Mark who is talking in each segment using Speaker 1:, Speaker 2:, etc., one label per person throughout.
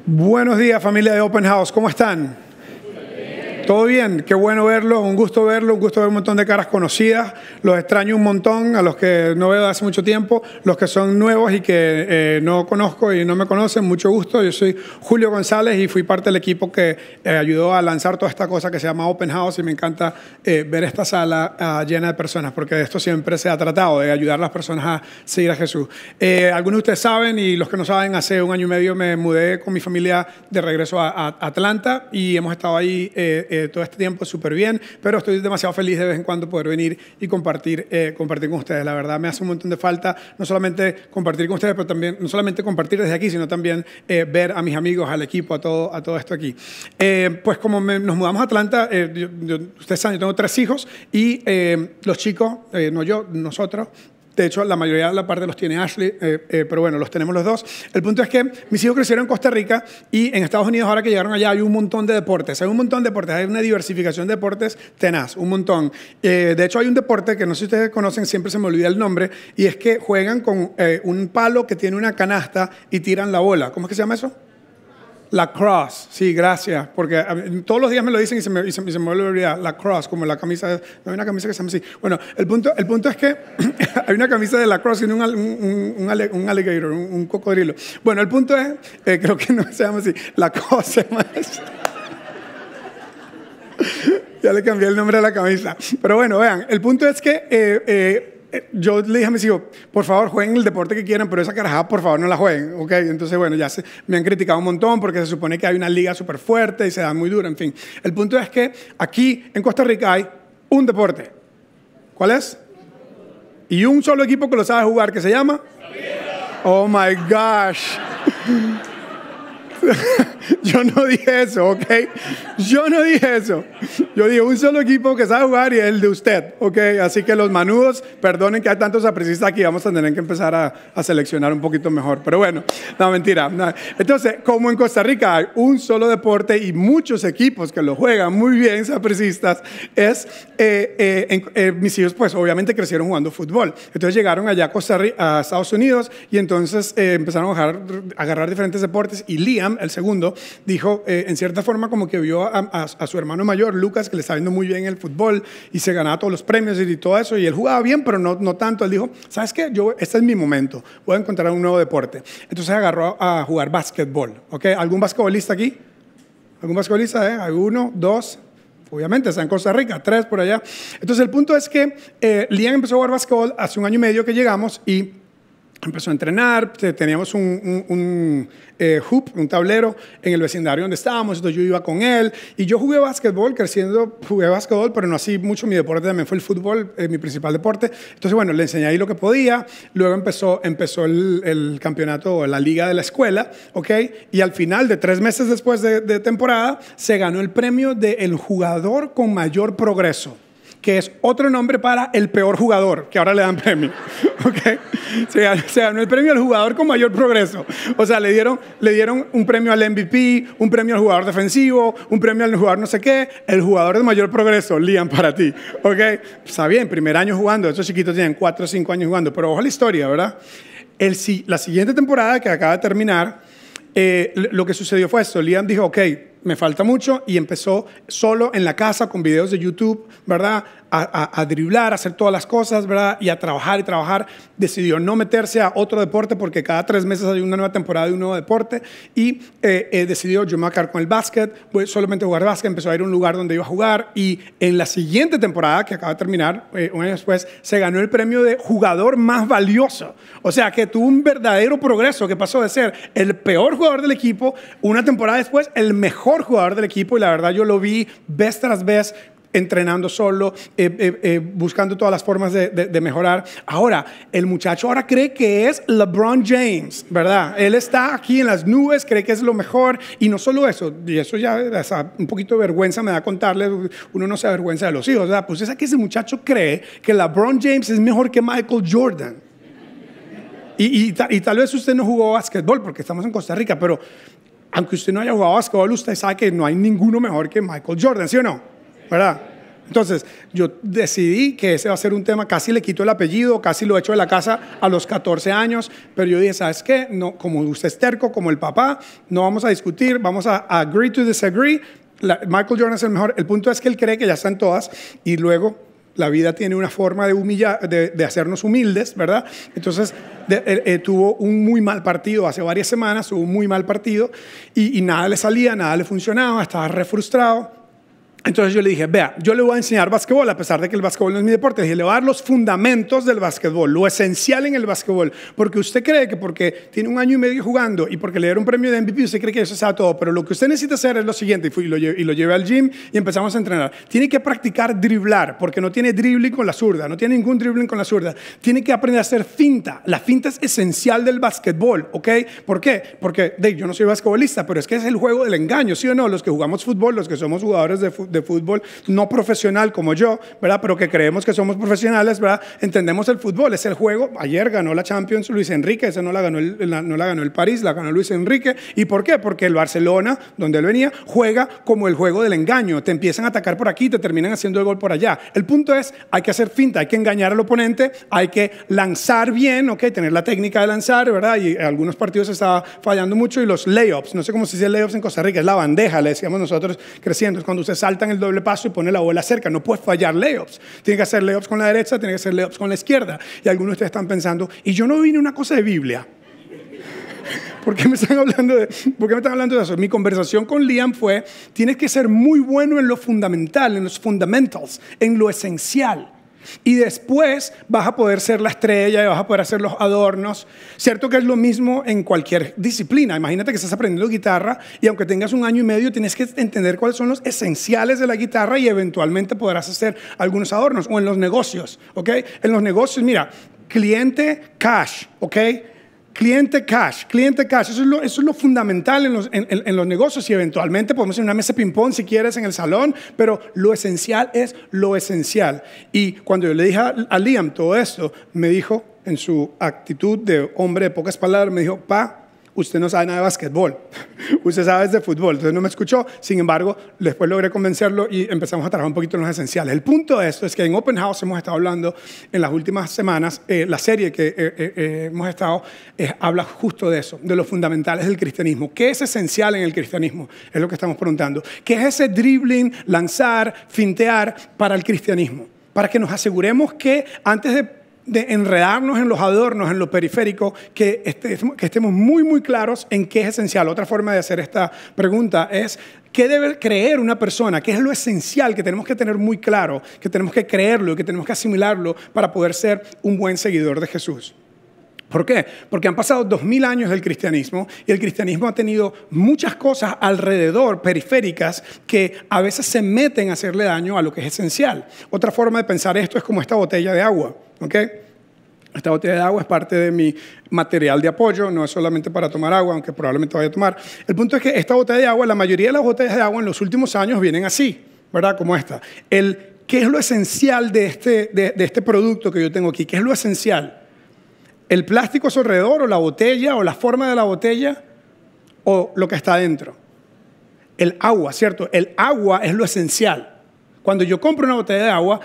Speaker 1: Buenos días, familia de Open House, ¿cómo están? ¿Todo bien? Qué bueno verlo, un gusto ver un montón de caras conocidas. Los extraño un montón, a los que no veo hace mucho tiempo, los que son nuevos y que no conozco y no me conocen, mucho gusto. Yo soy Julio González y fui parte del equipo que ayudó a lanzar toda esta cosa que se llama Open House, y me encanta ver esta sala llena de personas, porque de esto siempre se ha tratado, de ayudar a las personas a seguir a Jesús. Algunos de ustedes saben, y los que no saben, hace 1 año y medio me mudé con mi familia de regreso a Atlanta y hemos estado ahí todo este tiempo súper bien, pero estoy demasiado feliz de vez en cuando poder venir y compartir con ustedes. La verdad me hace un montón de falta no solamente compartir con ustedes, pero también no solamente compartir desde aquí, sino también ver a mis amigos, al equipo, a todo esto aquí. Pues como nos mudamos a Atlanta, ustedes saben, yo tengo 3 hijos y los chicos, nosotros, de hecho, la mayoría de la parte los tiene Ashley, pero bueno, los tenemos los dos. El punto es que mis hijos crecieron en Costa Rica y en Estados Unidos, ahora que llegaron allá, hay un montón de deportes. Hay un montón de deportes, hay una diversificación de deportes tenaz, un montón. De hecho, hay un deporte que no sé si ustedes conocen, siempre se me olvida el nombre, y es que juegan con un palo que tiene una canasta y tiran la bola. ¿Cómo es que se llama eso? Lacrosse, sí, gracias, porque todos los días me lo dicen y se me vuelve a olvidar. Lacrosse, como la camisa, no hay una camisa que se llama así. Bueno, el punto es que hay una camisa de lacrosse y un alligator, un cocodrilo. Bueno, el punto es, creo que no se llama así, Lacoste más. Ya le cambié el nombre a la camisa. Pero bueno, vean, el punto es que yo le dije a mis hijos, por favor, jueguen el deporte que quieran, pero esa carajada, por favor, no la jueguen, ¿ok? Entonces, bueno, me han criticado un montón porque se supone que hay una liga súper fuerte y se da muy dura, en fin. El punto es que aquí en Costa Rica hay un deporte. ¿Cuál es? Y un solo equipo que lo sabe jugar, que se llama... Oh, my gosh. Yo no dije eso, ¿ok? Yo no dije eso. Yo dije un solo equipo que sabe jugar y es el de usted, ¿ok? Así que los manudos, perdonen que hay tantos aprecistas aquí, vamos a tener que empezar a seleccionar un poquito mejor. Pero bueno, no, mentira. No. Entonces, como en Costa Rica hay un solo deporte y muchos equipos que lo juegan muy bien, aprecistas, mis hijos pues obviamente crecieron jugando fútbol. Entonces llegaron allá a Estados Unidos y entonces empezaron a agarrar diferentes deportes, y Liam, el segundo, dijo, en cierta forma, como que vio a su hermano mayor, Lucas, que le estaba yendo muy bien en el fútbol y se ganaba todos los premios y todo eso, y él jugaba bien, pero no tanto. Él dijo, ¿sabes qué? Este es mi momento, voy a encontrar un nuevo deporte. Entonces agarró a jugar básquetbol, ¿ok? ¿Algún basquetbolista aquí? ¿Algún basquetbolista? ¿Hay 1, 2? Obviamente, está en Costa Rica, 3 por allá. Entonces el punto es que Liam empezó a jugar básquetbol hace 1 año y medio que llegamos y empezó a entrenar. Teníamos un hoop, un tablero en el vecindario donde estábamos, entonces yo iba con él y yo jugué básquetbol, jugué básquetbol, pero no así mucho. Mi deporte también fue el fútbol, mi principal deporte. Entonces, bueno, le enseñé ahí lo que podía. Luego empezó el campeonato, la liga de la escuela, ¿ok? Y al final, de 3 meses después de temporada, se ganó el premio del jugador con mayor progreso, que es otro nombre para el peor jugador, que ahora le dan premio, ¿ok? Se ganó el premio al jugador con mayor progreso. O sea, le dieron un premio al MVP, un premio al jugador defensivo, un premio al jugador no sé qué, el jugador de mayor progreso, Liam, para ti, ¿ok? Está bien, primer año jugando, estos chiquitos tienen 4 o 5 años jugando, pero ojo la historia, ¿verdad? La siguiente temporada que acaba de terminar, lo que sucedió fue esto. Liam dijo, ok, me falta mucho, y empezó solo en la casa con videos de YouTube, ¿verdad? A driblar, a hacer todas las cosas, ¿verdad? Y a trabajar y trabajar. Decidió no meterse a otro deporte porque cada 3 meses hay una nueva temporada de un nuevo deporte, y decidió, yo me voy a quedar con el básquet, voy solamente a jugar básquet. Empezó a ir a un lugar donde iba a jugar, y en la siguiente temporada, que acaba de terminar, 1 año después, se ganó el premio de jugador más valioso. O sea, que tuvo un verdadero progreso, que pasó de ser el peor jugador del equipo, una temporada después, el mejor jugador del equipo. Y la verdad yo lo vi vez tras vez, entrenando solo, buscando todas las formas de mejorar. Ahora, el muchacho ahora cree que es LeBron James, ¿verdad? Él está aquí en las nubes, cree que es lo mejor, y no solo eso, y eso ya un poquito de vergüenza me da contarle, uno no se avergüenza de los hijos, ¿verdad? Pues es que ese muchacho cree que LeBron James es mejor que Michael Jordan. Y tal vez usted no jugó básquetbol porque estamos en Costa Rica, pero aunque usted no haya jugado básquetbol, usted sabe que no hay ninguno mejor que Michael Jordan, ¿sí o no? ¿Verdad? Entonces, yo decidí que ese va a ser un tema, casi le quito el apellido, casi lo echo de la casa a los 14 años, pero yo dije, ¿sabes qué? No, como usted es terco, como el papá, no vamos a discutir, vamos a agree to disagree. Michael Jordan es el mejor. El punto es que él cree que ya están todas y luego la vida tiene una forma de hacernos humildes, ¿verdad? Entonces, tuvo un muy mal partido hace varias semanas, tuvo un muy mal partido y nada le salía, nada le funcionaba, estaba re frustrado. Entonces yo le dije, vea, yo le voy a enseñar básquetbol, a pesar de que el básquetbol no es mi deporte. Le dije, le voy a dar los fundamentos del básquetbol, lo esencial en el básquetbol. Porque usted cree que porque tiene 1 año y medio jugando y porque le dieron un premio de MVP, usted cree que eso sea todo. Pero lo que usted necesita hacer es lo siguiente. Y lo llevé al gym y empezamos a entrenar. Tiene que practicar driblar, porque no tiene dribbling con la zurda. No tiene ningún dribbling con la zurda. Tiene que aprender a hacer finta. La finta es esencial del básquetbol, ¿ok? ¿Por qué? Porque yo no soy basquetbolista, pero es que es el juego del engaño, ¿sí o no? Los que jugamos fútbol, los que somos jugadores de fútbol no profesional como yo, ¿verdad? Pero que creemos que somos profesionales, ¿verdad? Entendemos el fútbol, es el juego. Ayer ganó la Champions Luis Enrique, esa no la ganó el París, la ganó Luis Enrique. ¿Y por qué? Porque el Barcelona, donde él venía, juega como el juego del engaño. Te empiezan a atacar por aquí, te terminan haciendo el gol por allá. El punto es, hay que hacer finta, hay que engañar al oponente, hay que lanzar bien, ¿ok? Tener la técnica de lanzar, ¿verdad? Y en algunos partidos estaba fallando mucho. Y los layups, no sé cómo se dice layups en Costa Rica, es la bandeja, le decíamos nosotros creciendo, es cuando usted salta en el doble paso y pone la bola cerca. No puedes fallar layups. Tiene que hacer layups con la derecha, tiene que hacer layups con la izquierda. Y algunos de ustedes están pensando, y yo no vine una cosa de Biblia. ¿Por qué me están hablando de eso? Mi conversación con Liam fue, tienes que ser muy bueno en lo fundamental, en los fundamentals, en lo esencial. Y después vas a poder ser la estrella y vas a poder hacer los adornos. Cierto que es lo mismo en cualquier disciplina. Imagínate que estás aprendiendo guitarra y aunque tengas 1 año y medio tienes que entender cuáles son los esenciales de la guitarra y eventualmente podrás hacer algunos adornos. O en los negocios, ¿ok? En los negocios, mira, cliente cash, ¿ok? Cliente cash, eso es lo fundamental en los negocios y eventualmente podemos hacer una mesa de ping-pong si quieres en el salón, pero lo esencial es lo esencial. Y cuando yo le dije a Liam todo esto, me dijo en su actitud de hombre de pocas palabras, me dijo, pa, usted no sabe nada de básquetbol, usted sabe de fútbol. Entonces no me escuchó, sin embargo, después logré convencerlo y empezamos a trabajar un poquito en los esenciales. El punto de esto es que en Open House hemos estado hablando en las últimas semanas, la serie que hemos estado habla justo de eso, de los fundamentales del cristianismo. ¿Qué es esencial en el cristianismo? Es lo que estamos preguntando. ¿Qué es ese dribbling, lanzar, fintear para el cristianismo? Para que nos aseguremos que antes de enredarnos en los adornos, en lo periférico, que estemos muy, muy claros en qué es esencial. Otra forma de hacer esta pregunta es, ¿qué debe creer una persona? ¿Qué es lo esencial que tenemos que tener muy claro, que tenemos que creerlo, que tenemos que asimilarlo para poder ser un buen seguidor de Jesús? ¿Por qué? Porque han pasado 2000 años del cristianismo y el cristianismo ha tenido muchas cosas alrededor, periféricas, que a veces se meten a hacerle daño a lo que es esencial. Otra forma de pensar esto es como esta botella de agua, ¿ok? Esta botella de agua es parte de mi material de apoyo, no es solamente para tomar agua, aunque probablemente vaya a tomar. El punto es que esta botella de agua, la mayoría de las botellas de agua en los últimos años vienen así, ¿verdad? Como esta. ¿Qué es lo esencial de este producto que yo tengo aquí? ¿Qué es lo esencial? ¿El plástico a su alrededor o la botella o la forma de la botella o lo que está adentro? El agua, ¿cierto? El agua es lo esencial. Cuando yo compro una botella de agua,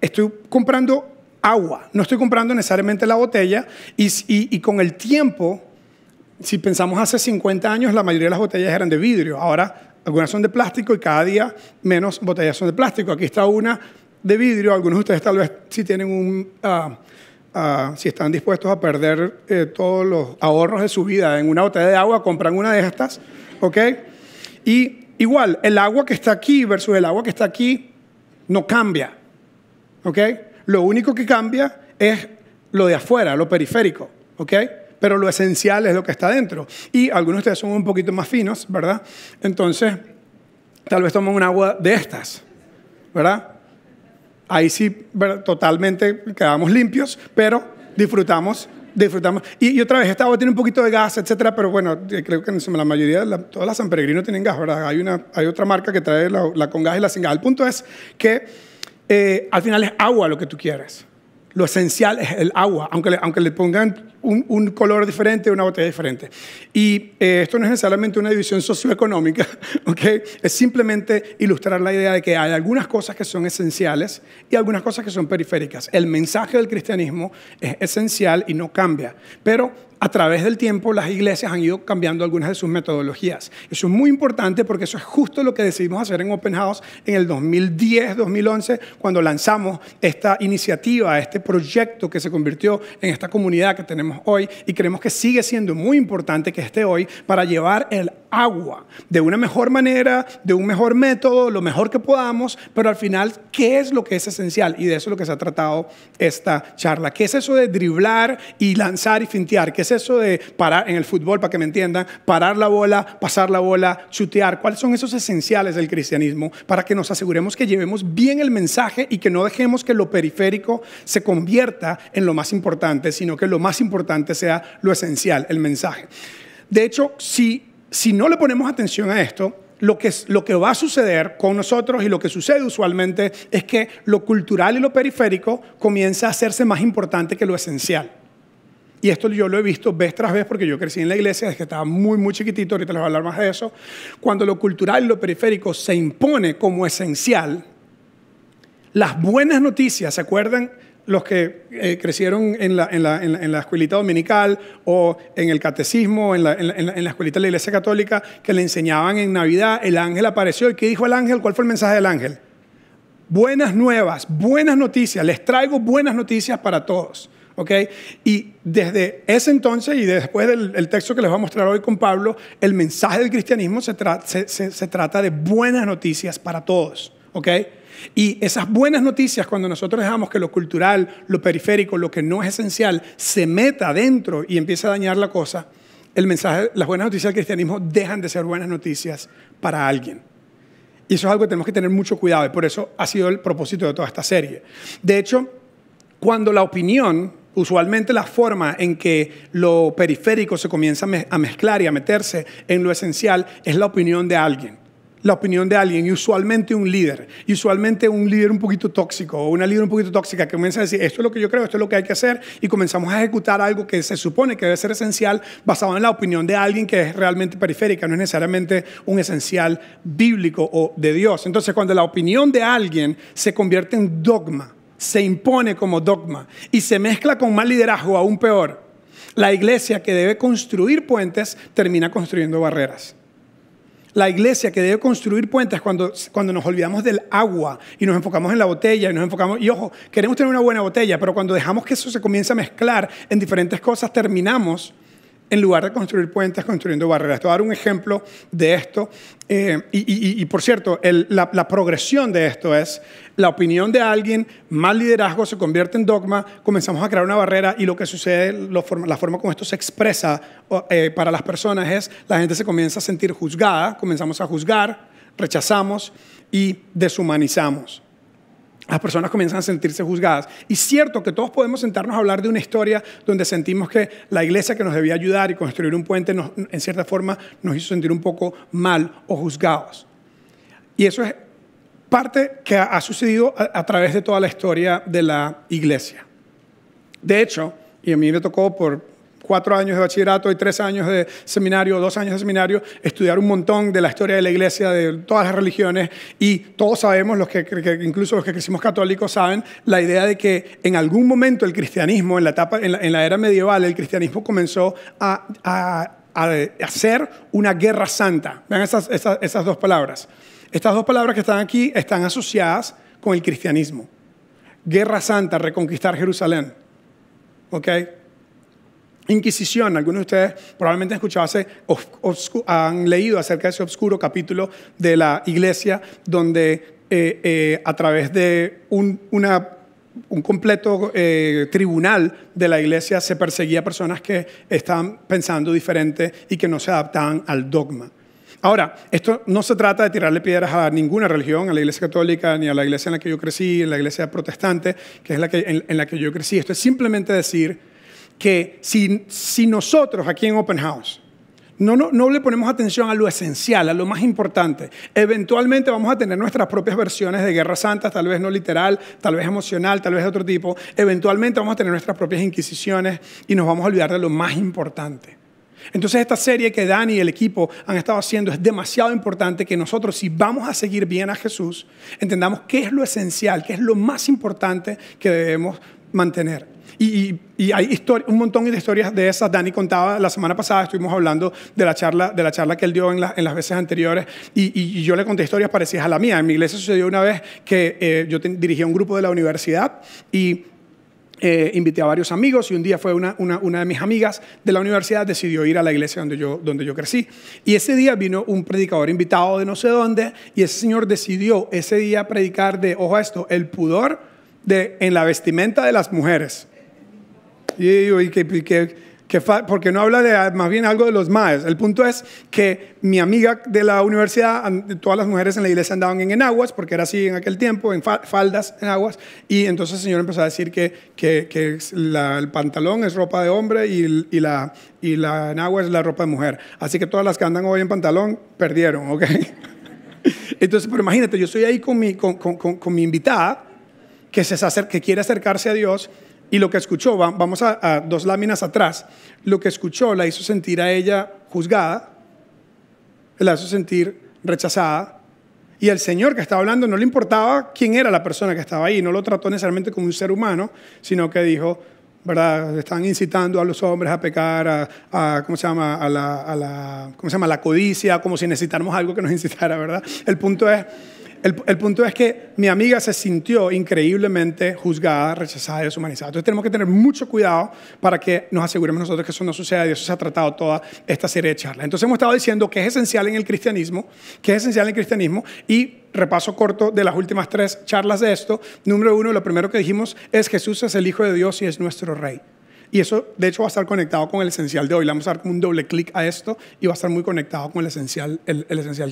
Speaker 1: estoy comprando agua, no estoy comprando necesariamente la botella y con el tiempo, si pensamos hace 50 años, la mayoría de las botellas eran de vidrio. Ahora, algunas son de plástico y cada día menos botellas son de plástico. Aquí está una de vidrio. Algunos de ustedes tal vez si tienen si están dispuestos a perder todos los ahorros de su vida en una botella de agua, compran una de estas, ¿ok? Y igual, el agua que está aquí versus el agua que está aquí no cambia, ¿ok? Lo único que cambia es lo de afuera, lo periférico, ¿ok? Pero lo esencial es lo que está dentro. Y algunos de ustedes son un poquito más finos, ¿verdad? Entonces, tal vez toman un agua de estas, ¿verdad? Ahí sí, ¿verdad? Totalmente quedamos limpios, pero disfrutamos. Y otra vez, esta agua tiene un poquito de gas, etcétera, pero bueno, creo que la mayoría, todas las San Peregrino tienen gas, ¿verdad? Hay otra marca que trae la con gas y la sin gas. El punto es que al final es agua lo que tú quieres, Lo esencial es el agua, aunque le pongan un color diferente, una botella diferente. Y esto no es necesariamente una división socioeconómica, ¿okay? Es simplemente ilustrar la idea de que hay algunas cosas que son esenciales y algunas cosas que son periféricas. El mensaje del cristianismo es esencial y no cambia, pero a través del tiempo las iglesias han ido cambiando algunas de sus metodologías. Eso es muy importante porque eso es justo lo que decidimos hacer en Open House en el 2010, 2011, cuando lanzamos esta iniciativa, este proyecto que se convirtió en esta comunidad que tenemos hoy, y creemos que sigue siendo muy importante que esté hoy para llevar el agua de una mejor manera, de un mejor método, lo mejor que podamos, pero al final, ¿qué es lo que es esencial? Y de eso es lo que se ha tratado esta charla. ¿Qué es eso de driblar y lanzar y fintear? ¿Qué es eso de parar en el fútbol, para que me entiendan? Parar la bola, pasar la bola, chutear. ¿Cuáles son esos esenciales del cristianismo para que nos aseguremos que llevemos bien el mensaje y que no dejemos que lo periférico se convierta en lo más importante, sino que lo más importante sea lo esencial, el mensaje? De hecho, si no le ponemos atención a esto, lo que va a suceder con nosotros y lo que sucede usualmente es que lo cultural y lo periférico comienza a hacerse más importante que lo esencial. Y esto yo lo he visto vez tras vez porque yo crecí en la iglesia desde que estaba muy, muy chiquitito. Ahorita les voy a hablar más de eso. Cuando lo cultural y lo periférico se impone como esencial, las buenas noticias, ¿se acuerdan? Los que crecieron en la escuelita dominical o en el catecismo, en la escuelita de la iglesia católica, que le enseñaban en Navidad, el ángel apareció. ¿Y qué dijo el ángel? ¿Cuál fue el mensaje del ángel? Buenas nuevas, buenas noticias. Les traigo buenas noticias para todos. ¿Okay? Y desde ese entonces y después del texto que les voy a mostrar hoy con Pablo, el mensaje del cristianismo se trata de buenas noticias para todos. ¿Okay? Y esas buenas noticias, cuando nosotros dejamos que lo cultural, lo periférico, lo que no es esencial, se meta adentro y empiece a dañar la cosa, el mensaje, las buenas noticias del cristianismo dejan de ser buenas noticias para alguien. Y eso es algo que tenemos que tener mucho cuidado, y por eso ha sido el propósito de toda esta serie. De hecho, cuando la opinión, usualmente la forma en que lo periférico se comienza a mezclar y a meterse en lo esencial es la opinión de alguien. La opinión de alguien, y usualmente un líder. Y usualmente un líder un poquito tóxico o una líder un poquito tóxica que comienza a decir, esto es lo que yo creo, esto es lo que hay que hacer, y comenzamos a ejecutar algo que se supone que debe ser esencial basado en la opinión de alguien que es realmente periférica, no es necesariamente un esencial bíblico o de Dios. Entonces, cuando la opinión de alguien se convierte en dogma, se impone como dogma y se mezcla con mal liderazgo, aún peor, la iglesia que debe construir puentes termina construyendo barreras. La iglesia que debe construir puentes cuando nos olvidamos del agua y nos enfocamos en la botella y ojo, queremos tener una buena botella, pero cuando dejamos que eso se comience a mezclar en diferentes cosas, terminamos, en lugar de construir puentes, construyendo barreras. Te voy a dar un ejemplo de esto. Y por cierto, la progresión de esto es la opinión de alguien, mal liderazgo se convierte en dogma, comenzamos a crear una barrera y lo que sucede, la forma como esto se expresa para las personas es la gente se comienza a sentir juzgada, comenzamos a juzgar, rechazamos y deshumanizamos. Las personas comienzan a sentirse juzgadas. Y cierto que todos podemos sentarnos a hablar de una historia donde sentimos que la iglesia que nos debía ayudar y construir un puente, en cierta forma, nos hizo sentir un poco mal o juzgados. Y eso es parte que ha sucedido a través de toda la historia de la iglesia. De hecho, y a mí me tocó por 4 años de bachillerato y 3 años de seminario, 2 años de seminario, estudiar un montón de la historia de la iglesia, de todas las religiones, y todos sabemos, incluso los que crecimos católicos saben, la idea de que en algún momento el cristianismo, en la era medieval, el cristianismo comenzó a hacer una guerra santa. Vean esas dos palabras. Estas dos palabras que están aquí están asociadas con el cristianismo. Guerra santa, reconquistar Jerusalén. ¿Ok? Inquisición, algunos de ustedes probablemente han escuchado, han leído acerca de ese oscuro capítulo de la iglesia donde a través de un completo tribunal de la iglesia se perseguía a personas que estaban pensando diferente y que no se adaptaban al dogma. Ahora, esto no se trata de tirarle piedras a ninguna religión, a la iglesia católica, ni a la iglesia en la que yo crecí, en la iglesia protestante, que es en la que yo crecí. Esto es simplemente decir que si nosotros aquí en Open House No le ponemos atención a lo esencial, a lo más importante. Eventualmente vamos a tener nuestras propias versiones de guerras santas, tal vez no literal, tal vez emocional, tal vez de otro tipo. Eventualmente vamos a tener nuestras propias inquisiciones y nos vamos a olvidar de lo más importante. Entonces esta serie que Dani y el equipo han estado haciendo es demasiado importante que nosotros, si vamos a seguir bien a Jesús, entendamos qué es lo esencial, qué es lo más importante que debemos mantener. Y hay un montón de historias de esas. Dani contaba la semana pasada, estuvimos hablando de la charla que él dio en las veces anteriores, y yo le conté historias parecidas a la mía. En mi iglesia sucedió una vez que yo dirigía un grupo de la universidad y invité a varios amigos, y un día fue una de mis amigas de la universidad decidió ir a la iglesia donde yo crecí. Y ese día vino un predicador invitado de no sé dónde, y ese señor decidió ese día predicar de, ojo a esto, el pudor en la vestimenta de las mujeres. Y porque no habla de más bien algo de los maes. El punto es que mi amiga de la universidad, todas las mujeres en la iglesia andaban en enaguas, porque era así en aquel tiempo, en faldas, enaguas, y entonces el Señor empezó a decir que el pantalón es ropa de hombre y la enagua es la ropa de mujer. Así que todas las que andan hoy en pantalón perdieron, ¿ok? Entonces, pero imagínate, yo estoy ahí con mi invitada que quiere acercarse a Dios. Y lo que escuchó, vamos a 2 láminas atrás, lo que escuchó la hizo sentir a ella juzgada, la hizo sentir rechazada. Y el Señor que estaba hablando no le importaba quién era la persona que estaba ahí, no lo trató necesariamente como un ser humano, sino que dijo, ¿verdad? Están incitando a los hombres a pecar, ¿cómo se llama? A la codicia, como si necesitáramos algo que nos incitara, ¿verdad? El punto es que mi amiga se sintió increíblemente juzgada, rechazada y deshumanizada. Entonces tenemos que tener mucho cuidado para que nos aseguremos nosotros que eso no suceda, y de eso se ha tratado toda esta serie de charlas. Entonces hemos estado diciendo que es esencial en el cristianismo, y repaso corto de las últimas 3 charlas de esto. Número 1, lo primero que dijimos es Jesús es el Hijo de Dios y es nuestro Rey. Y eso, de hecho, va a estar conectado con el esencial de hoy. Le vamos a dar como un doble clic a esto y va a estar muy conectado con el esencial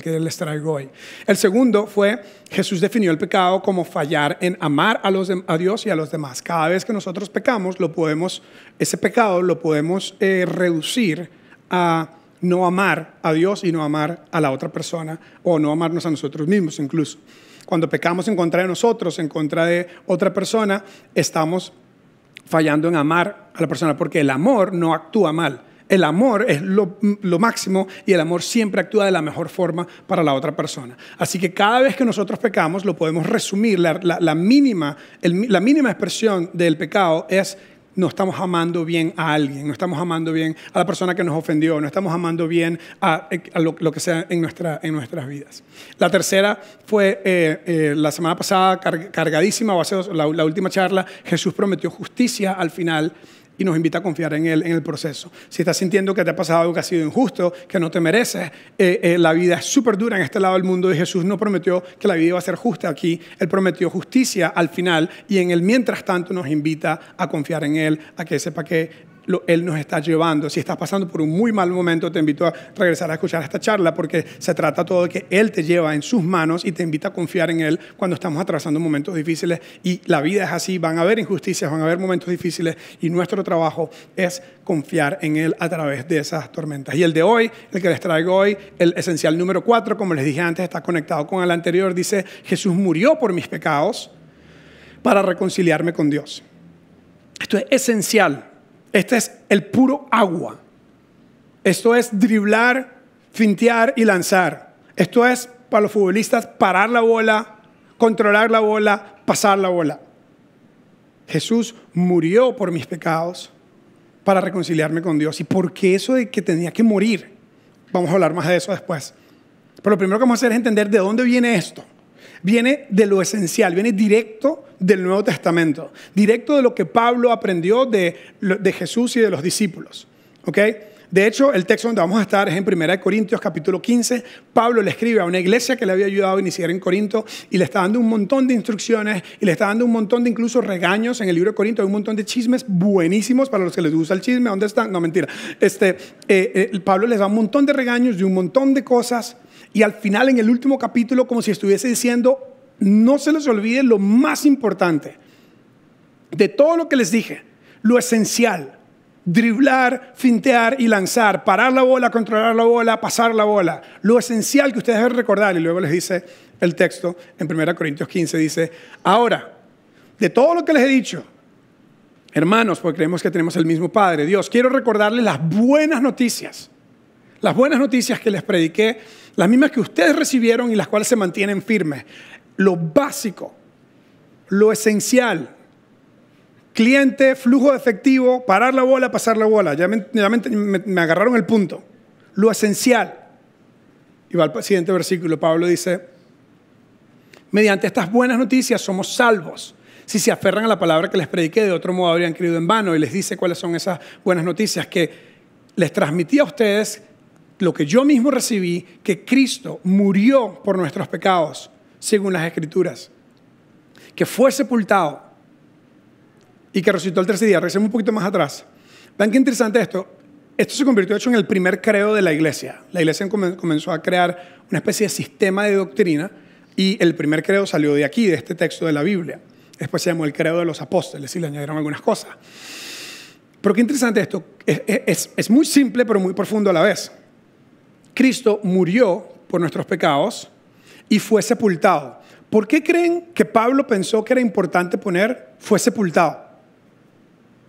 Speaker 1: que les traigo hoy. El segundo fue, Jesús definió el pecado como fallar en amar a Dios y a los demás. Cada vez que nosotros pecamos, ese pecado lo podemos reducir a no amar a Dios y no amar a la otra persona, o no amarnos a nosotros mismos incluso. Cuando pecamos en contra de nosotros, en contra de otra persona, estamos fallando en amar a la persona, porque el amor no actúa mal. El amor es lo máximo, y el amor siempre actúa de la mejor forma para la otra persona. Así que cada vez que nosotros pecamos, lo podemos resumir. La mínima expresión del pecado es: no estamos amando bien a alguien, no estamos amando bien a la persona que nos ofendió, no estamos amando bien a lo que sea en nuestras vidas. La tercera fue la semana pasada, cargadísima, va a ser la última charla. Jesús prometió justicia al final y nos invita a confiar en Él en el proceso. Si estás sintiendo que te ha pasado algo que ha sido injusto, que no te mereces, la vida es súper dura en este lado del mundo, y Jesús no prometió que la vida iba a ser justa aquí. Él prometió justicia al final, y en el mientras tanto nos invita a confiar en Él, a que sepa que Él nos está llevando. Si estás pasando por un muy mal momento, te invito a regresar a escuchar esta charla, porque se trata todo de que Él te lleva en sus manos y te invita a confiar en Él cuando estamos atravesando momentos difíciles. Y la vida es así, van a haber injusticias, van a haber momentos difíciles, y nuestro trabajo es confiar en Él a través de esas tormentas. Y el de hoy, el que les traigo hoy, el esencial número 4, como les dije antes, está conectado con el anterior. Dice: Jesús murió por mis pecados para reconciliarme con Dios. Esto es esencial. Este es el puro agua. Esto es driblar, fintear y lanzar. Esto es, para los futbolistas, parar la bola, controlar la bola, pasar la bola. Jesús murió por mis pecados para reconciliarme con Dios. ¿Y por qué eso de que tenía que morir? Vamos a hablar más de eso después. Pero lo primero que vamos a hacer es entender de dónde viene esto. Viene de lo esencial, viene directo del Nuevo Testamento, directo de lo que Pablo aprendió de Jesús y de los discípulos. ¿Okay? De hecho, el texto donde vamos a estar es en 1 Corintios capítulo 15. Pablo le escribe a una iglesia que le había ayudado a iniciar en Corinto, y le está dando un montón de instrucciones, y le está dando un montón de incluso regaños. En el libro de Corinto hay un montón de chismes buenísimos para los que les gusta el chisme. ¿Dónde están? No, mentira. Pablo les da un montón de regaños de un montón de cosas, y al final, en el último capítulo, como si estuviese diciendo: no se les olvide lo más importante de todo lo que les dije, lo esencial. driblar, fintear y lanzar, parar la bola, controlar la bola, pasar la bola. Lo esencial que ustedes deben recordar, y luego les dice el texto en 1 Corintios 15, dice, ahora, de todo lo que les he dicho, hermanos, porque creemos que tenemos el mismo Padre, Dios, quiero recordarles las buenas noticias que les prediqué, las mismas que ustedes recibieron y las cuales se mantienen firmes. Lo básico, lo esencial, cliente, flujo de efectivo, parar la bola, pasar la bola. Ya me agarraron el punto. Lo esencial. Y va al siguiente versículo. Pablo dice, mediante estas buenas noticias somos salvos. Si se aferran a la palabra que les prediqué, de otro modo habrían creído en vano. Y les dice cuáles son esas buenas noticias, que les transmití a ustedes lo que yo mismo recibí, que Cristo murió por nuestros pecados, según las Escrituras, que fue sepultado y que resucitó el tercer día. Regresemos un poquito más atrás. Vean qué interesante esto. Esto se convirtió, de hecho, en el primer credo de la iglesia. La iglesia comenzó a crear una especie de sistema de doctrina y el primer credo salió de aquí, de este texto de la Biblia. Después se llamó el credo de los apóstoles y le añadieron algunas cosas. Pero qué interesante esto. Es muy simple, pero muy profundo a la vez. Cristo murió por nuestros pecados y fue sepultado. ¿Por qué creen que Pablo pensó que era importante poner fue sepultado?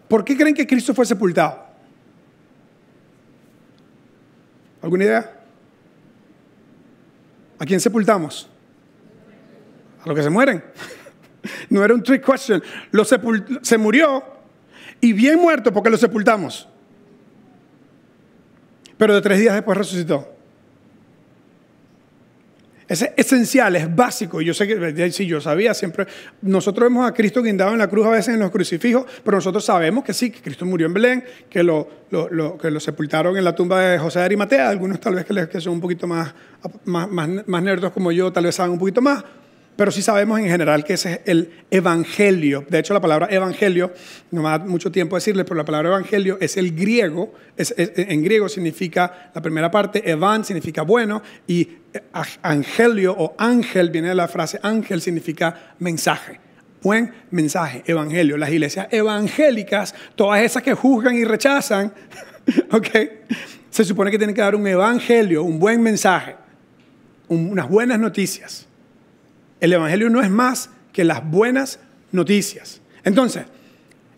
Speaker 1: ¿Por qué creen que Cristo fue sepultado? ¿Alguna idea? ¿A quién sepultamos? A los que se mueren. No era un trick question. Se murió y bien muerto porque lo sepultamos. Pero de 3 días después resucitó. Es esencial, es básico. Yo sé que, sí, yo sabía siempre. Nosotros vemos a Cristo guindado en la cruz a veces en los crucifijos, pero nosotros sabemos que sí, que Cristo murió en Belén, que lo sepultaron en la tumba de José de Arimatea. Algunos tal vez que son un poquito más nerdos como yo, tal vez saben un poquito más. Pero sí sabemos en general que ese es el evangelio. De hecho, la palabra evangelio, no me da mucho tiempo decirle, pero la palabra evangelio es el griego. En griego significa, la primera parte, evan significa bueno, y angelio o ángel, viene de la frase ángel, significa mensaje. Buen mensaje, evangelio. Las iglesias evangélicas, todas esas que juzgan y rechazan, ¿okay? Se supone que tienen que dar un evangelio, un buen mensaje, unas buenas noticias. El evangelio no es más que las buenas noticias. Entonces,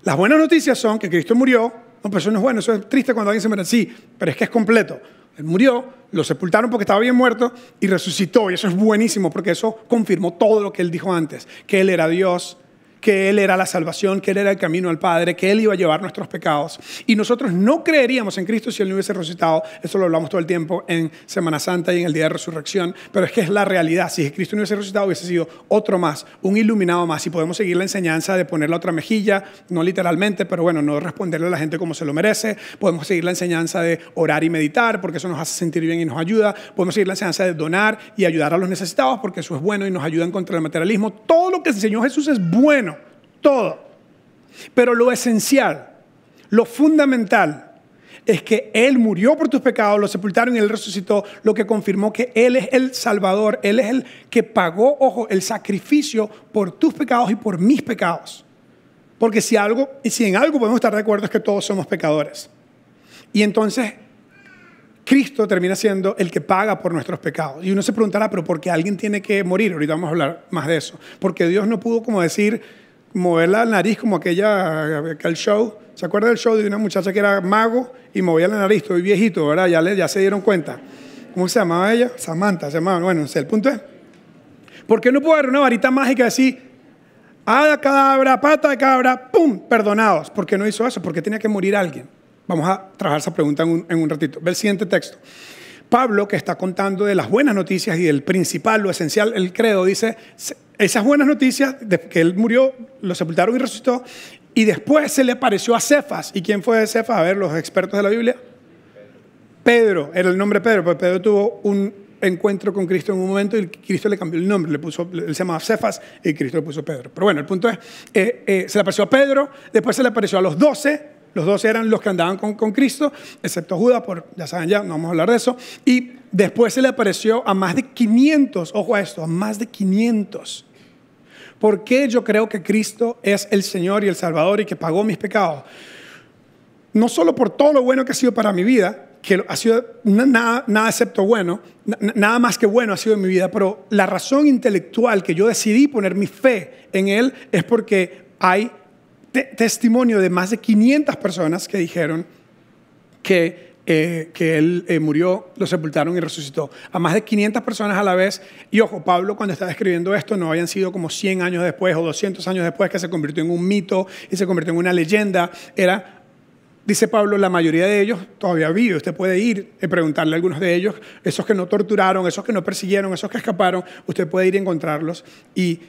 Speaker 1: las buenas noticias son que Cristo murió. No, pero eso no es bueno, eso es triste cuando alguien se muere. Sí, pero es que es completo. Él murió, lo sepultaron porque estaba bien muerto y resucitó. Y eso es buenísimo porque eso confirmó todo lo que él dijo antes. Que él era Dios, que él era la salvación, que él era el camino al Padre, que él iba a llevar nuestros pecados. Y nosotros no creeríamos en Cristo si él no hubiese resucitado. Eso lo hablamos todo el tiempo en Semana Santa y en el día de resurrección. Pero es que es la realidad. Si Cristo no hubiese resucitado, hubiese sido otro más, un iluminado más. Y podemos seguir la enseñanza de poner la otra mejilla, no literalmente, pero bueno, no responderle a la gente como se lo merece. Podemos seguir la enseñanza de orar y meditar, porque eso nos hace sentir bien y nos ayuda. Podemos seguir la enseñanza de donar y ayudar a los necesitados, porque eso es bueno y nos ayuda en contra del materialismo. Todo lo que enseñó Jesús es bueno. Todo. Pero lo esencial, lo fundamental, es que Él murió por tus pecados, lo sepultaron y Él resucitó, lo que confirmó que Él es el Salvador, Él es el que pagó, ojo, el sacrificio por tus pecados y por mis pecados. Porque si en algo podemos estar de acuerdo es que todos somos pecadores. Y entonces Cristo termina siendo el que paga por nuestros pecados. Y uno se preguntará, pero ¿por qué alguien tiene que morir? Ahorita vamos a hablar más de eso. Porque Dios no pudo, como decir, mover la nariz como aquel show. ¿Se acuerda del show de una muchacha que era mago y movía la nariz? Estoy viejito, ¿verdad? Ya se dieron cuenta. ¿Cómo se llamaba ella? Samantha se llamaba. Bueno, no sé, el punto es, ¿por qué no puedo dar una varita mágica así? Hada cadabra, pata de cabra, ¡pum! Perdonados. ¿Por qué no hizo eso? ¿Por qué tenía que morir alguien? Vamos a trabajar esa pregunta en un ratito. Ve el siguiente texto. Pablo, que está contando de las buenas noticias y del principal, lo esencial, el credo, dice, esas buenas noticias, de que él murió, lo sepultaron y resucitó, y después se le apareció a Cefas. ¿Y quién fue Cefas? A ver, los expertos de la Biblia. Pedro, era el nombre Pedro, porque Pedro tuvo un encuentro con Cristo en un momento y Cristo le cambió el nombre, él se llamaba Cefas y Cristo le puso Pedro. Pero bueno, el punto es, se le apareció a Pedro, después se le apareció a los 12. Los 12 eran los que andaban con Cristo, excepto Judas, ya saben ya, no vamos a hablar de eso. Y después se le apareció a más de 500, ojo a esto, a más de 500. ¿Por qué yo creo que Cristo es el Señor y el Salvador y que pagó mis pecados? no solo por todo lo bueno que ha sido para mi vida, que ha sido nada excepto bueno, nada más que bueno ha sido en mi vida, pero la razón intelectual que yo decidí poner mi fe en Él es porque hay testimonio de más de 500 personas que dijeron que Él murió, lo sepultaron y resucitó. A más de 500 personas a la vez. Y ojo, Pablo cuando estaba escribiendo esto no habían sido como 100 años después o 200 años después que se convirtió en un mito y se convirtió en una leyenda. Dice Pablo, la mayoría de ellos todavía vive. Usted puede ir y preguntarle a algunos de ellos, esos que no torturaron, esos que no persiguieron, esos que escaparon. Usted puede ir y encontrarlos y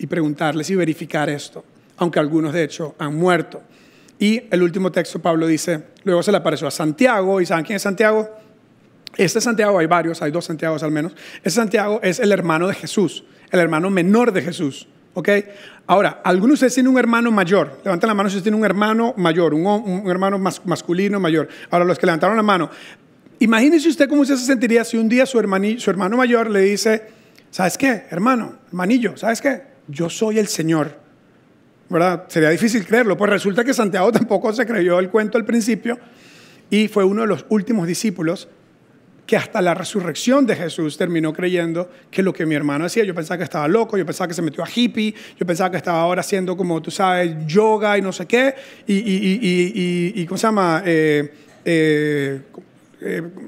Speaker 1: preguntarles y verificar esto, aunque algunos de hecho han muerto. Y el último texto, Pablo dice, luego se le apareció a Santiago. ¿Y saben quién es Santiago? Este Santiago, hay varios, hay 2 Santiagos al menos. Este Santiago es el hermano de Jesús, el hermano menor de Jesús. ¿Ok? Ahora, algunos de ustedes tienen un hermano mayor. Levanten la mano si ustedes tienen un hermano mayor, un hermano masculino mayor. Ahora, los que levantaron la mano, imagínese usted cómo usted se sentiría si un día su hermano mayor le dice, ¿sabes qué, hermanillo? ¿Sabes qué? Yo soy el Señor. ¿Verdad? Sería difícil creerlo. Pues resulta que Santiago tampoco se creyó el cuento al principio y fue uno de los últimos discípulos que hasta la resurrección de Jesús terminó creyendo que lo que mi hermano hacía, yo pensaba que estaba loco, yo pensaba que se metió a hippie, yo pensaba que estaba ahora haciendo como, tú sabes, yoga y no sé qué, y ¿cómo se llama?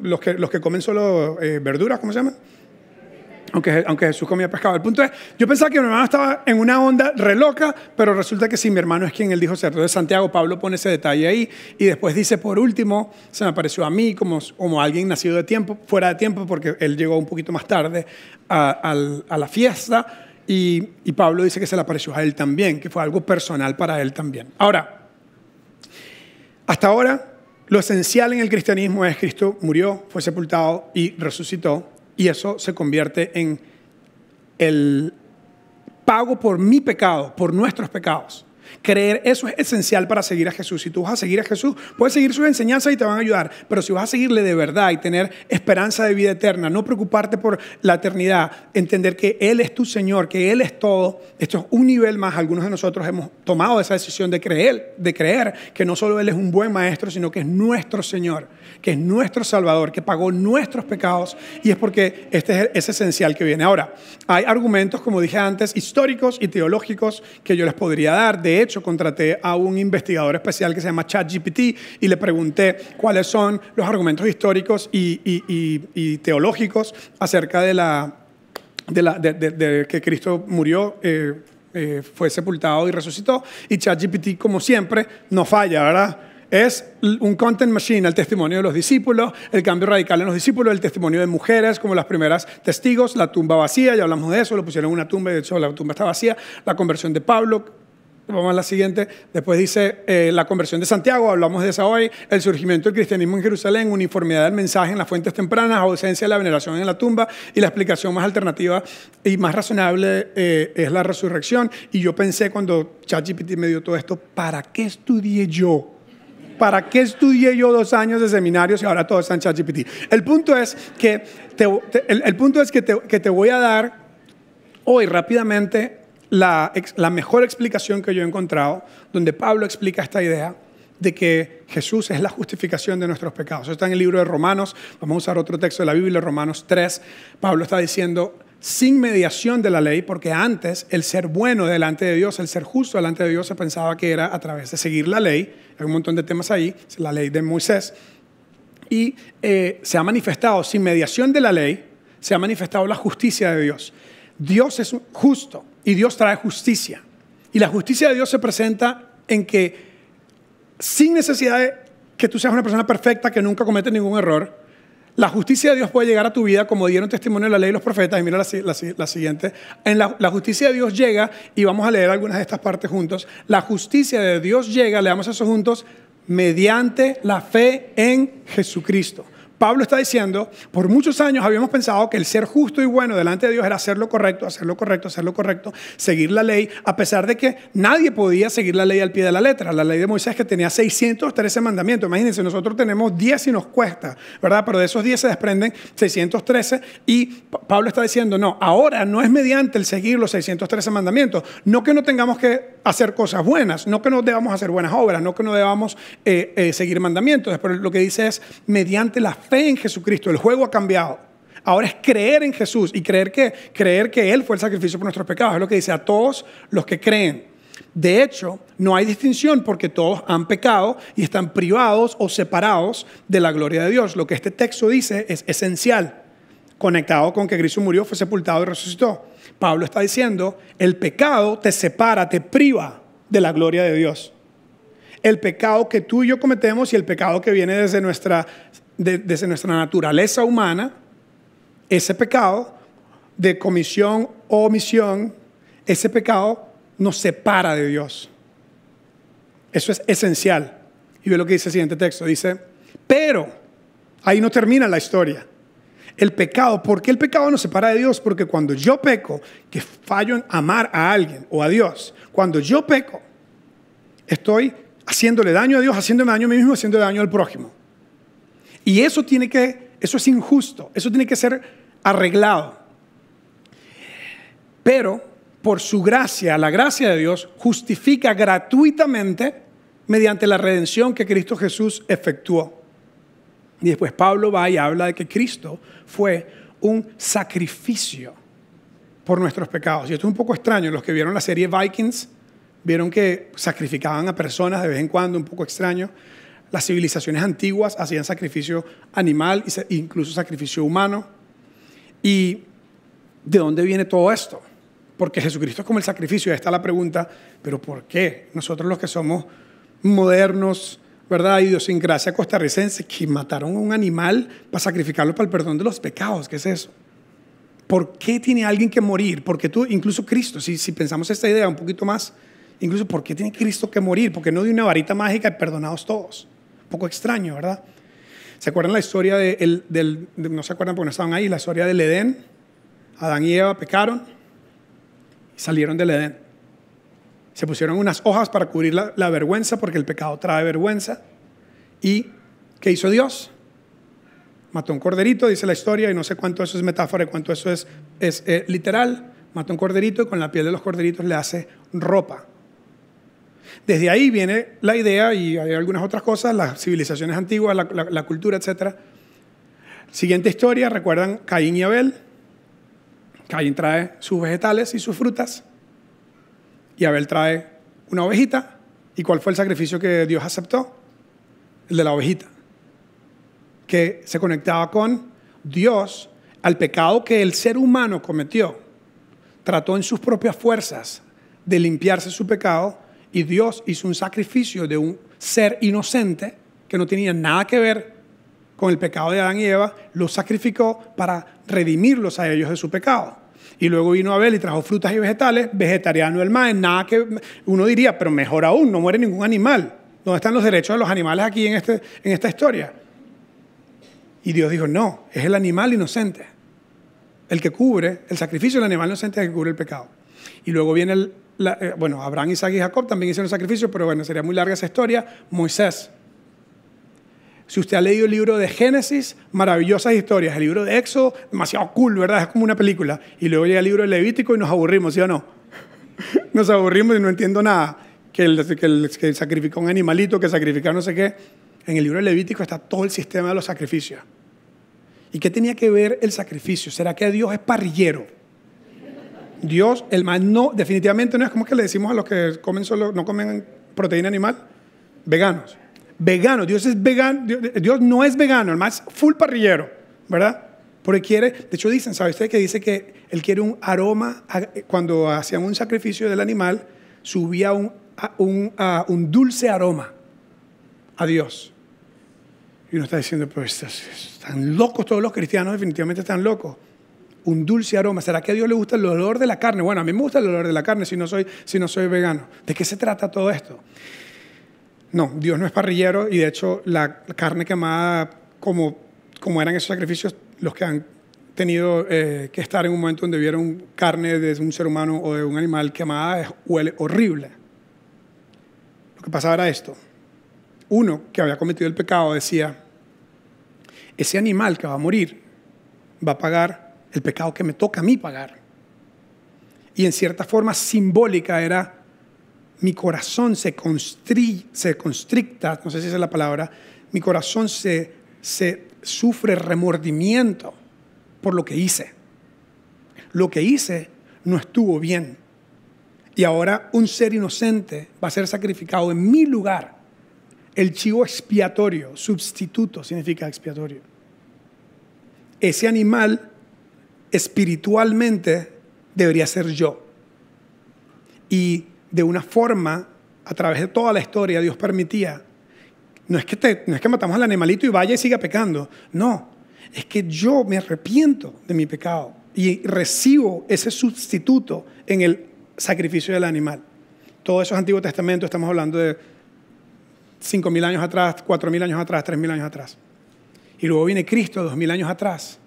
Speaker 1: Los que comen solo verduras, ¿cómo se llama? Aunque Jesús comía pescado. El punto es, yo pensaba que mi hermano estaba en una onda re loca, pero resulta que sí, mi hermano es quien él dijo ser. Entonces Santiago, Pablo pone ese detalle ahí y después dice, por último, se me apareció a mí como alguien nacido de tiempo, fuera de tiempo, porque él llegó un poquito más tarde a la fiesta y Pablo dice que se le apareció a él también, que fue algo personal para él también. Ahora, hasta ahora, lo esencial en el cristianismo es Cristo murió, fue sepultado y resucitó. Y eso se convierte en el pago por mi pecado, por nuestros pecados. Creer eso es esencial para seguir a Jesús. Si tú vas a seguir a Jesús, puedes seguir sus enseñanzas y te van a ayudar. Pero si vas a seguirle de verdad y tener esperanza de vida eterna, no preocuparte por la eternidad, entender que Él es tu Señor, que Él es todo. Esto es un nivel más. Algunos de nosotros hemos tomado esa decisión de creer que no solo Él es un buen maestro, sino que es nuestro Señor, que es nuestro Salvador, que pagó nuestros pecados. Y es porque este es esencial que viene. Ahora, hay argumentos, como dije antes, históricos y teológicos que yo les podría dar. De hecho, contraté a un investigador especial que se llama ChatGPT y le pregunté cuáles son los argumentos históricos y teológicos acerca de que Cristo murió, fue sepultado y resucitó. Y ChatGPT, como siempre, no falla, ¿verdad? Es un content machine, el testimonio de los discípulos, el cambio radical en los discípulos, el testimonio de mujeres como las primeras testigos, la tumba vacía, ya hablamos de eso, lo pusieron en una tumba y de hecho la tumba está vacía, la conversión de Pablo. Vamos a la siguiente. Después dice la conversión de Santiago, hablamos de esa hoy, el surgimiento del cristianismo en Jerusalén, uniformidad del mensaje en las fuentes tempranas, ausencia de la veneración en la tumba y la explicación más alternativa y más razonable es la resurrección. Y yo pensé cuando ChatGPT me dio todo esto, ¿para qué estudié yo? ¿Para qué estudié yo 2 años de seminarios y ahora todo está en ChatGPT? El punto es que te voy a dar hoy rápidamente la mejor explicación que yo he encontrado, donde Pablo explica esta idea de que Jesús es la justificación de nuestros pecados. Eso está en el libro de Romanos. Vamos a usar otro texto de la Biblia, Romanos 3. Pablo está diciendo, sin mediación de la ley, porque antes el ser bueno delante de Dios, el ser justo delante de Dios se pensaba que era a través de seguir la ley. Hay un montón de temas ahí, la ley de Moisés. Y se ha manifestado, sin mediación de la ley, se ha manifestado la justicia de Dios. Dios es justo y Dios trae justicia. Y la justicia de Dios se presenta en que sin necesidad de que tú seas una persona perfecta que nunca comete ningún error, la justicia de Dios puede llegar a tu vida como dieron testimonio de la ley y los profetas. Y mira la siguiente. La justicia de Dios llega, y vamos a leer algunas de estas partes juntos. La justicia de Dios llega, leamos eso juntos, mediante la fe en Jesucristo. Pablo está diciendo, por muchos años habíamos pensado que el ser justo y bueno delante de Dios era hacer lo correcto, seguir la ley, a pesar de que nadie podía seguir la ley al pie de la letra. La ley de Moisés que tenía 613 mandamientos. Imagínense, nosotros tenemos 10 y nos cuesta, ¿verdad? Pero de esos 10 se desprenden 613 y Pablo está diciendo, no, ahora no es mediante el seguir los 613 mandamientos. No que no tengamos que hacer cosas buenas, no que no debamos hacer buenas obras, no que no debamos seguir mandamientos, pero lo que dice es mediante la fe en Jesucristo. El juego ha cambiado. Ahora es creer en Jesús y creer que Él fue el sacrificio por nuestros pecados. Es lo que dice a todos los que creen. De hecho, no hay distinción porque todos han pecado y están privados o separados de la gloria de Dios. Lo que este texto dice es esencial, conectado con que Cristo murió, fue sepultado y resucitó. Pablo está diciendo, el pecado te separa, te priva de la gloria de Dios. El pecado que tú y yo cometemos y el pecado que viene desde nuestra naturaleza humana, ese pecado de comisión o omisión, ese pecado nos separa de Dios. Eso es esencial. Y ve lo que dice el siguiente texto. Dice, pero, ahí no termina la historia. El pecado, ¿por qué el pecado nos separa de Dios? Porque cuando yo peco, que fallo en amar a alguien o a Dios, cuando yo peco, estoy haciéndole daño a Dios, haciéndome daño a mí mismo, haciéndole daño al prójimo. Y eso es injusto, eso tiene que ser arreglado. Pero por su gracia, la gracia de Dios justifica gratuitamente mediante la redención que Cristo Jesús efectuó. Y después Pablo va y habla de que Cristo fue un sacrificio por nuestros pecados. Y esto es un poco extraño. Los que vieron la serie Vikings vieron que sacrificaban a personas de vez en cuando, un poco extraño. Las civilizaciones antiguas hacían sacrificio animal e incluso sacrificio humano. ¿Y de dónde viene todo esto? Porque Jesucristo es como el sacrificio. Ahí está la pregunta, ¿pero por qué? Nosotros los que somos modernos, ¿verdad? Idiosincrasia costarricense, que mataron a un animal para sacrificarlo para el perdón de los pecados. ¿Qué es eso? ¿Por qué tiene alguien que morir? Porque incluso Cristo, si pensamos esta idea un poquito más, incluso ¿por qué tiene Cristo que morir? Porque no de una varita mágica y perdonados todos. Un poco extraño, ¿verdad? ¿Se acuerdan la historia no se acuerdan porque no estaban ahí, la historia del Edén? Adán y Eva pecaron y salieron del Edén. Se pusieron unas hojas para cubrir la vergüenza, porque el pecado trae vergüenza. ¿Y qué hizo Dios? Mató un corderito, dice la historia, y no sé cuánto eso es metáfora y cuánto eso es literal. Mató un corderito y con la piel de los corderitos le hace ropa. Desde ahí viene la idea, y hay algunas otras cosas, las civilizaciones antiguas, la cultura, etc. Siguiente historia, ¿recuerdan Caín y Abel? Caín trae sus vegetales y sus frutas, y Abel trae una ovejita. ¿Y cuál fue el sacrificio que Dios aceptó? El de la ovejita, que se conectaba con Dios al pecado que el ser humano cometió. Trató en sus propias fuerzas de limpiarse su pecado, y Dios hizo un sacrificio de un ser inocente que no tenía nada que ver con el pecado de Adán y Eva. Lo sacrificó para redimirlos a ellos de su pecado. Y luego vino Abel y trajo frutas y vegetales, vegetariano el mae, nada que uno diría, pero mejor aún, no muere ningún animal. ¿Dónde están los derechos de los animales aquí en esta historia? Y Dios dijo, no, es el animal inocente el que cubre, el sacrificio del animal inocente el que cubre el pecado. Y luego viene Abraham, Isaac y Jacob también hicieron sacrificio, pero bueno, sería muy larga esa historia. Moisés. Si usted ha leído el libro de Génesis, maravillosas historias. El libro de Éxodo, demasiado cool, ¿verdad? Es como una película. Y luego llega el libro de Levítico y nos aburrimos, ¿sí o no? Nos aburrimos y no entiendo nada. Que sacrificó un animalito, que sacrificó no sé qué. En el libro de Levítico está todo el sistema de los sacrificios. ¿Y qué tenía que ver el sacrificio? ¿Será que Dios es parrillero? Dios, el mal no, definitivamente no es como que le decimos a los que no comen proteína animal, veganos. Vegano, Dios es vegano, Dios no es vegano, el más full parrillero, ¿verdad? Porque quiere, de hecho dicen, ¿sabe usted que dice que él quiere un aroma? Cuando hacían un sacrificio del animal, subía un dulce aroma a Dios. Y uno está diciendo, pues están locos todos los cristianos, definitivamente están locos. Un dulce aroma. ¿Será que a Dios le gusta el olor de la carne? Bueno, a mí me gusta el olor de la carne si no soy vegano. ¿De qué se trata todo esto? No, Dios no es parrillero, y de hecho la carne quemada, como eran esos sacrificios, los que han tenido que estar en un momento donde vieron carne de un ser humano o de un animal quemada, huele horrible. Lo que pasaba era esto. Uno que había cometido el pecado decía, ese animal que va a morir va a pagar el pecado que me toca a mí pagar. Y en cierta forma simbólica era mi corazón se constricta, no sé si esa es la palabra, mi corazón se sufre remordimiento por lo que hice. Lo que hice no estuvo bien. Y ahora un ser inocente va a ser sacrificado en mi lugar. El chivo expiatorio, sustituto significa expiatorio. Ese animal espiritualmente debería ser yo. Y de una forma, a través de toda la historia, Dios permitía, no es que matamos al animalito y vaya y siga pecando, no, es que yo me arrepiento de mi pecado y recibo ese sustituto en el sacrificio del animal. Todo eso es Antiguo Testamento, estamos hablando de 5.000 años atrás, 4.000 años atrás, 3.000 años atrás. Y luego viene Cristo 2.000 años atrás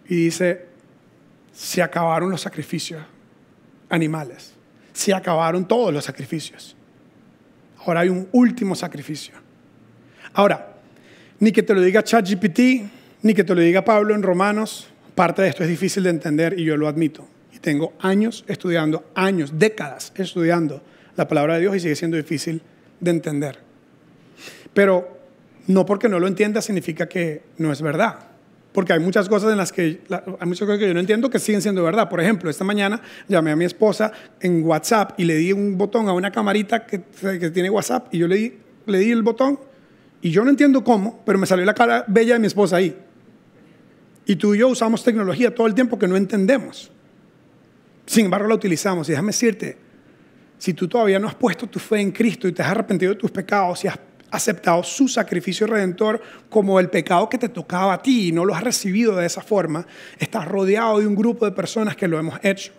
Speaker 1: y dice, se acabaron los sacrificios animales, se acabaron todos los sacrificios. Ahora hay un último sacrificio. Ahora, ni que te lo diga ChatGPT, ni que te lo diga Pablo en Romanos, parte de esto es difícil de entender y yo lo admito. Y tengo años estudiando, décadas estudiando la palabra de Dios y sigue siendo difícil de entender. Pero no porque no lo entienda significa que no es verdad. Porque hay muchas cosas que yo no entiendo que siguen siendo verdad. Por ejemplo, esta mañana llamé a mi esposa en WhatsApp y le di un botón a una camarita que tiene WhatsApp y yo le di el botón y yo no entiendo cómo, pero me salió la cara bella de mi esposa ahí. Y tú y yo usamos tecnología todo el tiempo que no entendemos. Sin embargo, la utilizamos. Y déjame decirte, si tú todavía no has puesto tu fe en Cristo y te has arrepentido de tus pecados y has aceptado su sacrificio redentor como el pecado que te tocaba a ti y no lo has recibido de esa forma, estás rodeado de un grupo de personas que lo hemos hecho.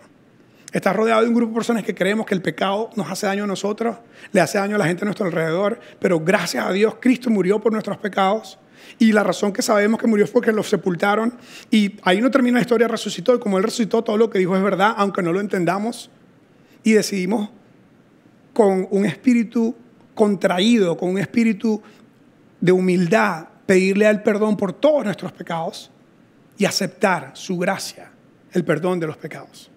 Speaker 1: Estás rodeado de un grupo de personas que creemos que el pecado nos hace daño a nosotros, le hace daño a la gente a nuestro alrededor, pero gracias a Dios Cristo murió por nuestros pecados y la razón que sabemos que murió fue que lo sepultaron y ahí no termina la historia, resucitó y como Él resucitó todo lo que dijo es verdad, aunque no lo entendamos y decidimos con un espíritu contraído, con un espíritu de humildad, pedirle a Él perdón por todos nuestros pecados y aceptar su gracia, el perdón de los pecados.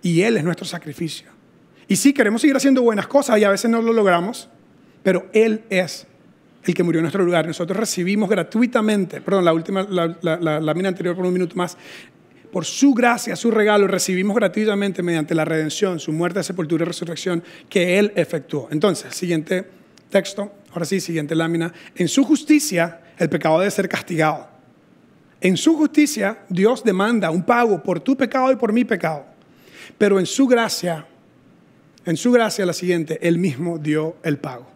Speaker 1: Y Él es nuestro sacrificio. Y sí, queremos seguir haciendo buenas cosas y a veces no lo logramos, pero Él es el que murió en nuestro lugar. Nosotros recibimos gratuitamente, la lámina anterior por un minuto más, por su gracia, su regalo, recibimos gratuitamente mediante la redención, su muerte, sepultura y resurrección que Él efectuó. Entonces, siguiente texto, ahora sí, siguiente lámina. En su justicia, el pecado debe ser castigado. En su justicia, Dios demanda un pago por tu pecado y por mi pecado. Pero en su gracia, la siguiente, Él mismo dio el pago.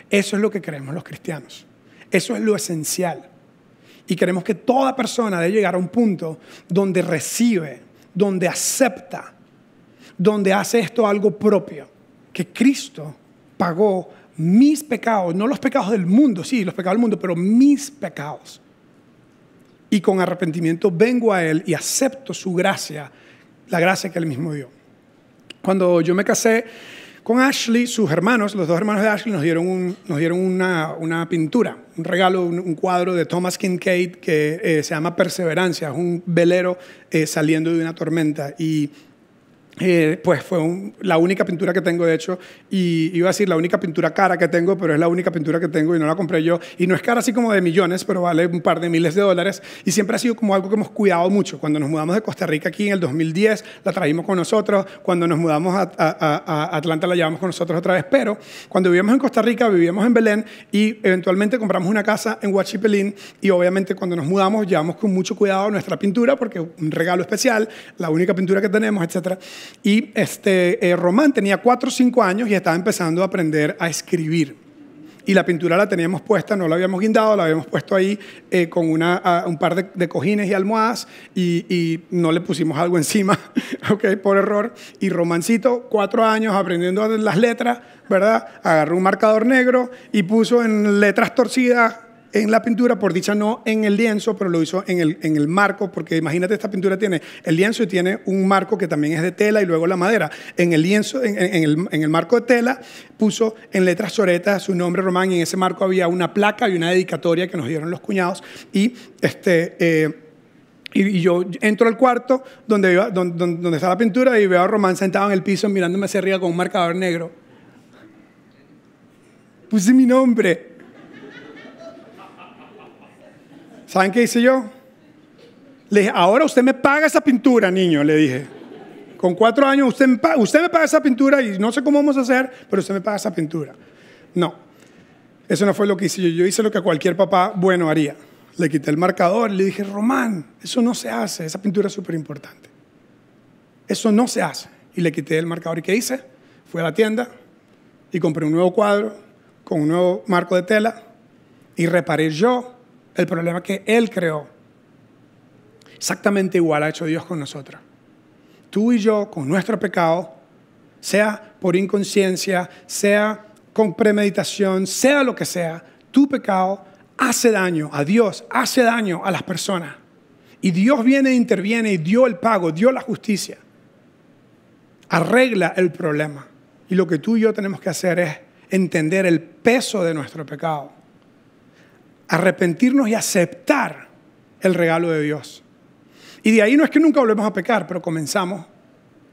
Speaker 1: Eso es lo que creemos los cristianos. Eso es lo esencial. Y queremos que toda persona debe llegar a un punto donde recibe, donde acepta, donde hace esto algo propio. Que Cristo pagó mis pecados, no los pecados del mundo, sí, los pecados del mundo, pero mis pecados. Y con arrepentimiento vengo a Él y acepto su gracia, la gracia que Él mismo dio. Cuando yo me casé con Ashley, sus hermanos, los dos hermanos de Ashley, nos dieron una pintura, un regalo, un cuadro de Thomas Kincaid que se llama Perseverancia, es un velero saliendo de una tormenta. Y pues fue la única pintura que tengo, de hecho, y iba a decir la única pintura cara que tengo, pero es la única pintura que tengo y no la compré yo. Y no es cara así como de millones, pero vale un par de miles de dólares. Y siempre ha sido como algo que hemos cuidado mucho. Cuando nos mudamos de Costa Rica aquí en el 2010, la trajimos con nosotros. Cuando nos mudamos a Atlanta, la llevamos con nosotros otra vez. Pero cuando vivíamos en Costa Rica, vivíamos en Belén y eventualmente compramos una casa en Huachipelín. Y obviamente cuando nos mudamos, llevamos con mucho cuidado nuestra pintura porque es un regalo especial, la única pintura que tenemos, etcétera. Y Román tenía 4 o 5 años y estaba empezando a aprender a escribir. Y la pintura la teníamos puesta, no la habíamos guindado, la habíamos puesto ahí con un par de cojines y almohadas y no le pusimos algo encima, okay, por error. Y Romancito, 4 años aprendiendo las letras, ¿verdad? Agarró un marcador negro y puso en letras torcidas en la pintura, por dicha no en el lienzo, pero lo hizo en el marco, porque imagínate, esta pintura tiene el lienzo y tiene un marco que también es de tela y luego la madera. En el lienzo, en el marco de tela, puso en letras choretas su nombre, Román, y en ese marco había una placa y una dedicatoria que nos dieron los cuñados. Y Y yo entro al cuarto donde está la pintura y veo a Román sentado en el piso mirándome hacia arriba con un marcador negro. Puse mi nombre. ¿Saben qué hice yo? Le dije, ahora usted me paga esa pintura, niño, le dije. Con 4 años usted me paga esa pintura y no sé cómo vamos a hacer, pero usted me paga esa pintura. No, eso no fue lo que hice yo. Yo hice lo que cualquier papá bueno haría. Le quité el marcador y le dije, Román, eso no se hace, esa pintura es súper importante. Eso no se hace. Y le quité el marcador. ¿Y qué hice? Fui a la tienda y compré un nuevo cuadro con un nuevo marco de tela y reparé yo el problema que él creó. Exactamente igual ha hecho Dios con nosotros. Tú y yo, con nuestro pecado, sea por inconsciencia, sea con premeditación, sea lo que sea, tu pecado hace daño a Dios, hace daño a las personas. Y Dios viene e interviene y dio el pago, dio la justicia. Arregla el problema. Y lo que tú y yo tenemos que hacer es entender el peso de nuestro pecado. Arrepentirnos y aceptar el regalo de Dios. Y de ahí no es que nunca volvemos a pecar, pero comenzamos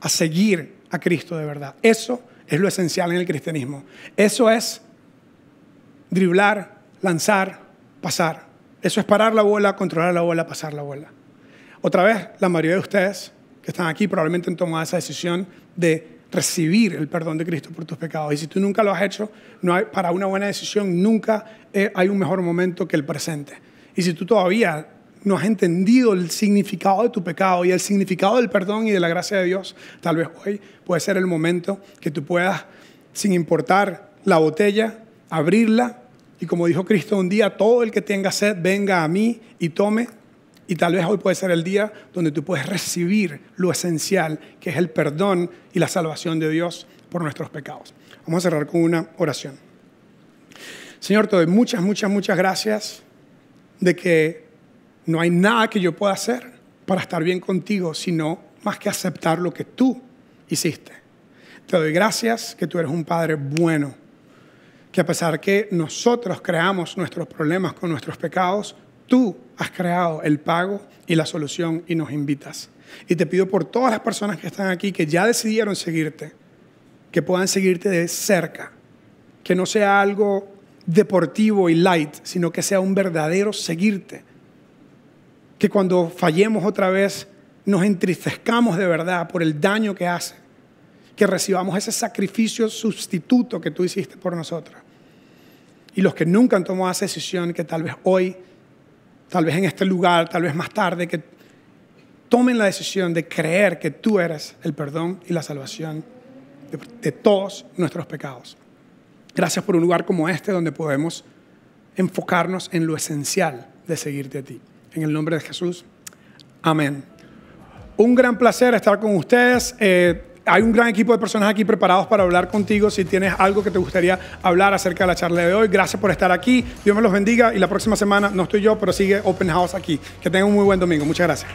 Speaker 1: a seguir a Cristo de verdad. Eso es lo esencial en el cristianismo. Eso es driblar, lanzar, pasar. Eso es parar la bola, controlar la bola, pasar la bola. Otra vez, la mayoría de ustedes que están aquí probablemente han tomado esa decisión de recibir el perdón de Cristo por tus pecados. Y si tú nunca lo has hecho, para una buena decisión nunca hay un mejor momento que el presente. Y si tú todavía no has entendido el significado de tu pecado y el significado del perdón y de la gracia de Dios, tal vez hoy puede ser el momento que tú puedas, sin importar la botella, abrirla y como dijo Cristo un día, todo el que tenga sed venga a mí y tome. Y tal vez hoy puede ser el día donde tú puedes recibir lo esencial, que es el perdón y la salvación de Dios por nuestros pecados. Vamos a cerrar con una oración. Señor, te doy muchas, muchas, muchas gracias de que no hay nada que yo pueda hacer para estar bien contigo, sino más que aceptar lo que tú hiciste. Te doy gracias que tú eres un Padre bueno, que a pesar que nosotros creamos nuestros problemas con nuestros pecados, tú has creado el pago y la solución y nos invitas. Y te pido por todas las personas que están aquí, que ya decidieron seguirte, que puedan seguirte de cerca, que no sea algo deportivo y light, sino que sea un verdadero seguirte. Que cuando fallemos otra vez nos entristezcamos de verdad por el daño que hace. Que recibamos ese sacrificio sustituto que tú hiciste por nosotros. Y los que nunca han tomado esa decisión, que tal vez hoy, tal vez en este lugar, tal vez más tarde, que tomen la decisión de creer que tú eres el perdón y la salvación de todos nuestros pecados. Gracias por un lugar como este donde podemos enfocarnos en lo esencial de seguirte a ti. En el nombre de Jesús, amén. Un gran placer estar con ustedes. Hay un gran equipo de personas aquí preparados para hablar contigo. Si tienes algo que te gustaría hablar acerca de la charla de hoy, gracias por estar aquí. Dios me los bendiga y la próxima semana no estoy yo, pero sigue Open House aquí. Que tengan un muy buen domingo. Muchas gracias.